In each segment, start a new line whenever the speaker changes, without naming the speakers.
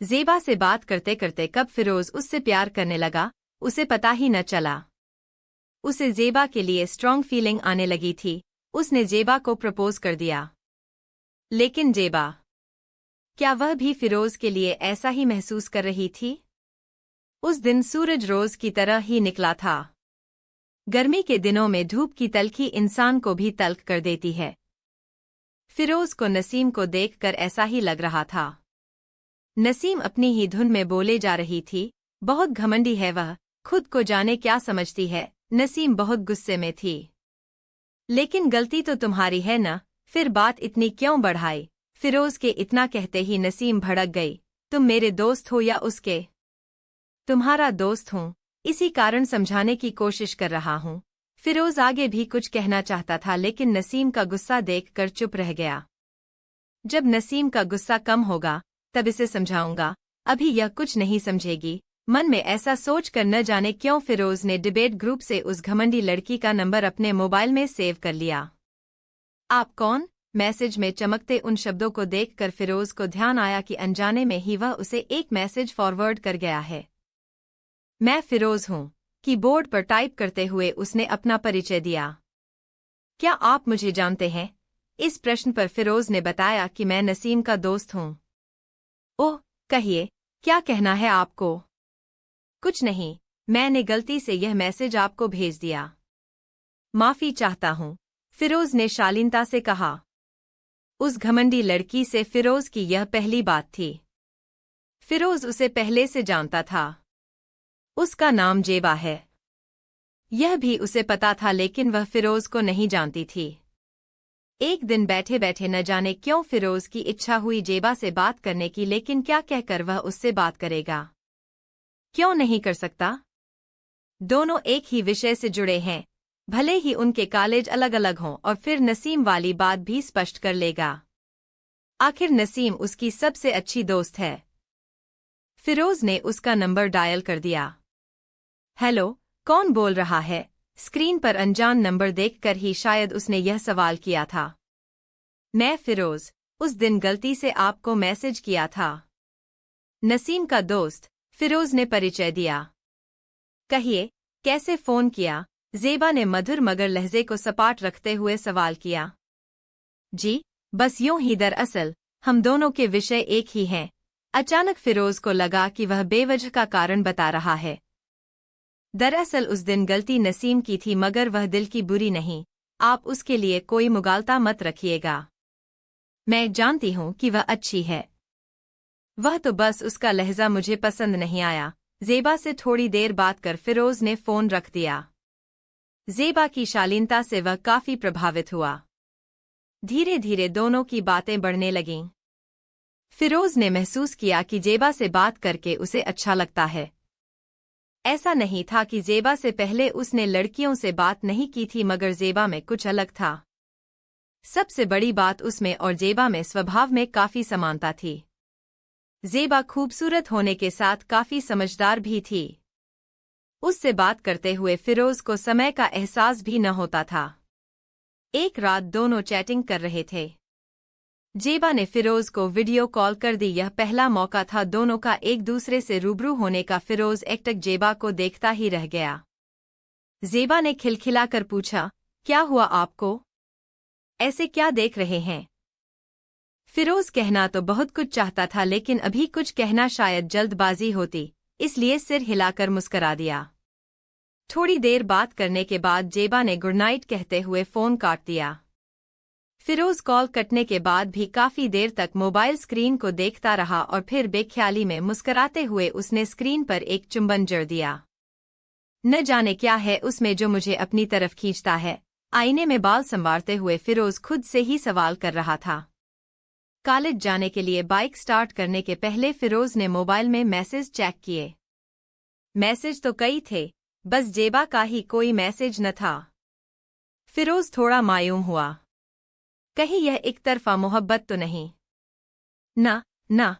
ज़ेबा से बात करते करते कब फिरोज उससे प्यार करने लगा, उसे पता ही न चला। उसे ज़ेबा के लिए स्ट्रॉन्ग फीलिंग आने लगी थी। उसने ज़ेबा को प्रपोज कर दिया। लेकिन ज़ेबा, क्या वह भी फिरोज के लिए ऐसा ही महसूस कर रही थी? उस दिन सूरज रोज की तरह ही निकला था। गर्मी के दिनों में धूप की तल्खी इंसान को भी तल्ख कर देती है। फिरोज को नसीम को देखकर ऐसा ही लग रहा था। नसीम अपनी ही धुन में बोले जा रही थी, बहुत घमंडी है वह, खुद को जाने क्या समझती है। नसीम बहुत गुस्से में थी। लेकिन गलती तो तुम्हारी है ना, फिर बात इतनी क्यों बढ़ाई? फिरोज के इतना कहते ही नसीम भड़क गई। तुम मेरे दोस्त हो या उसके? तुम्हारा दोस्त हूँ, इसी कारण समझाने की कोशिश कर रहा हूँ। फिरोज आगे भी कुछ कहना चाहता था लेकिन नसीम का गुस्सा देखकर चुप रह गया। जब नसीम का गुस्सा कम होगा तब इसे समझाऊंगा, अभी यह कुछ नहीं समझेगी। मन में ऐसा सोच कर न जाने क्यों फिरोज ने डिबेट ग्रुप से उस घमंडी लड़की का नंबर अपने मोबाइल में सेव कर लिया। आप कौन? मैसेज में चमकते उन शब्दों को देखकर फिरोज को ध्यान आया कि अनजाने में ही वह उसे एक मैसेज फॉरवर्ड कर गया है। मैं फिरोज हूँ, कीबोर्ड पर टाइप करते हुए उसने अपना परिचय दिया। क्या आप मुझे जानते हैं? इस प्रश्न पर फिरोज ने बताया कि मैं नसीम का दोस्त हूँ। ओह, कहिए, क्या कहना है आपको? कुछ नहीं, मैंने गलती से यह मैसेज आपको भेज दिया। माफी चाहता हूँ, फिरोज ने शालीनता से कहा। उस घमंडी लड़की से फिरोज की यह पहली बात थी। फिरोज उसे पहले से जानता था। उसका नाम ज़ेबा है। यह भी उसे पता था लेकिन वह फिरोज को नहीं जानती थी। एक दिन बैठे बैठे न जाने क्यों फिरोज की इच्छा हुई ज़ेबा से बात करने की, लेकिन क्या कहकर वह उससे बात करेगा? क्यों नहीं कर सकता? दोनों एक ही विषय से जुड़े हैं, भले ही उनके कॉलेज अलग अलग हों, और फिर नसीम वाली बात भी स्पष्ट कर लेगा। आखिर नसीम उसकी सबसे अच्छी दोस्त है। फिरोज ने उसका नंबर डायल कर दिया। हेलो, कौन बोल रहा है? स्क्रीन पर अनजान नंबर देखकर ही शायद उसने यह सवाल किया था। मैं फिरोज, उस दिन गलती से आपको मैसेज किया था। नसीम का दोस्त, फिरोज ने परिचय दिया। कहिए, कैसे फोन किया? ज़ेबा ने मधुर मगर लहजे को सपाट रखते हुए सवाल किया। जी, बस यूं ही, दरअसल हम दोनों के विषय एक ही हैं। अचानक फिरोज को लगा कि वह बेवजह का कारण बता रहा है। दरअसल उस दिन गलती नसीम की थी मगर वह दिल की बुरी नहीं। आप उसके लिए कोई मुगालता मत रखिएगा। मैं जानती हूँ कि वह अच्छी है। वह तो बस उसका लहजा मुझे पसंद नहीं आया। ज़ेबा से थोड़ी देर बात कर फिरोज ने फोन रख दिया। ज़ेबा की शालीनता से वह काफी प्रभावित हुआ। धीरे धीरे दोनों की बातें बढ़ने लगीं। फिरोज ने महसूस किया कि ज़ेबा से बात करके उसे अच्छा लगता है। ऐसा नहीं था कि ज़ेबा से पहले उसने लड़कियों से बात नहीं की थी, मगर ज़ेबा में कुछ अलग था। सबसे बड़ी बात उसमें और ज़ेबा में स्वभाव में काफी समानता थी। ज़ेबा खूबसूरत होने के साथ काफी समझदार भी थी। उससे बात करते हुए फिरोज को समय का एहसास भी न होता था। एक रात दोनों चैटिंग कर रहे थे। ज़ेबा ने फिरोज को वीडियो कॉल कर दी। यह पहला मौका था दोनों का एक दूसरे से रूबरू होने का। फिरोज एकटक ज़ेबा को देखता ही रह गया। ज़ेबा ने खिलखिलाकर पूछा, क्या हुआ आपको? ऐसे क्या देख रहे हैं? फिरोज कहना तो बहुत कुछ चाहता था लेकिन अभी कुछ कहना शायद जल्दबाजी होती, इसलिए सिर हिलाकर मुस्करा दिया। थोड़ी देर बात करने के बाद ज़ेबा ने गुड नाइट कहते हुए फोन काट दिया। फिरोज कॉल कटने के बाद भी काफी देर तक मोबाइल स्क्रीन को देखता रहा और फिर बेख्याली में मुस्कराते हुए उसने स्क्रीन पर एक चुंबन जड़ दिया। न जाने क्या है उसमें जो मुझे अपनी तरफ खींचता है। आईने में बाल संवारते हुए फिरोज खुद से ही सवाल कर रहा था। कॉलेज जाने के लिए बाइक स्टार्ट करने के पहले फिरोज ने मोबाइल में मैसेज चेक किए। मैसेज तो कई थे, बस ज़ेबा का ही कोई मैसेज न था। फिरोज थोड़ा मायूम हुआ। कहीं यह एक तरफा मोहब्बत तो नहीं? ना,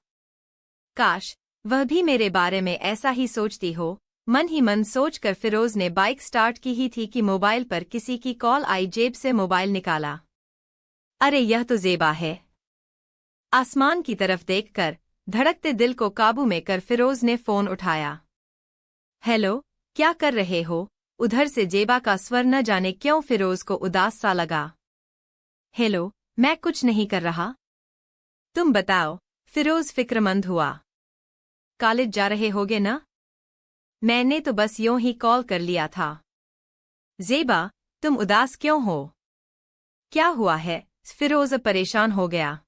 काश वह भी मेरे बारे में ऐसा ही सोचती हो। मन ही मन सोचकर फिरोज ने बाइक स्टार्ट की ही थी कि मोबाइल पर किसी की कॉल आई। जेब से मोबाइल निकाला। अरे यह तो ज़ेबा है। आसमान की तरफ देखकर धड़कते दिल को काबू में कर फिरोज ने फोन उठाया। हेलो, क्या कर रहे हो? उधर से जेबा का स्वर न जाने क्यों फिरोज को उदास सा लगा। हेलो, मैं कुछ नहीं कर रहा। तुम बताओ, फिरोज फिक्रमंद हुआ। कॉलेज जा रहे होगे ना? मैंने तो बस यूं ही कॉल कर लिया था। जेबा, तुम उदास क्यों हो? क्या हुआ है? फिरोज परेशान हो गया।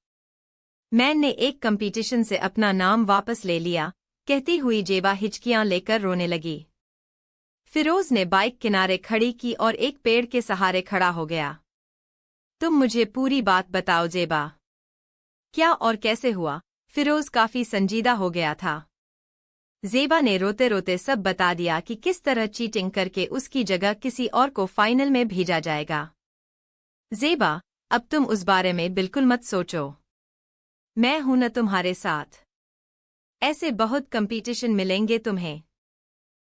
मैंने एक कंपटीशन से अपना नाम वापस ले लिया, कहती हुई जेबा हिचकियां लेकर रोने लगी। फिरोज ने बाइक किनारे खड़ी की और एक पेड़ के सहारे खड़ा हो गया। तुम मुझे पूरी बात बताओ जेबा। क्या और कैसे हुआ? फिरोज काफी संजीदा हो गया था। जेबा ने रोते रोते सब बता दिया कि किस तरह चीटिंग करके उसकी जगह किसी और को फाइनल में भेजा जाएगा। जेबा, अब तुम उस बारे में बिल्कुल मत सोचो। मैं हूं न तुम्हारे साथ। ऐसे बहुत कंपटीशन मिलेंगे तुम्हें।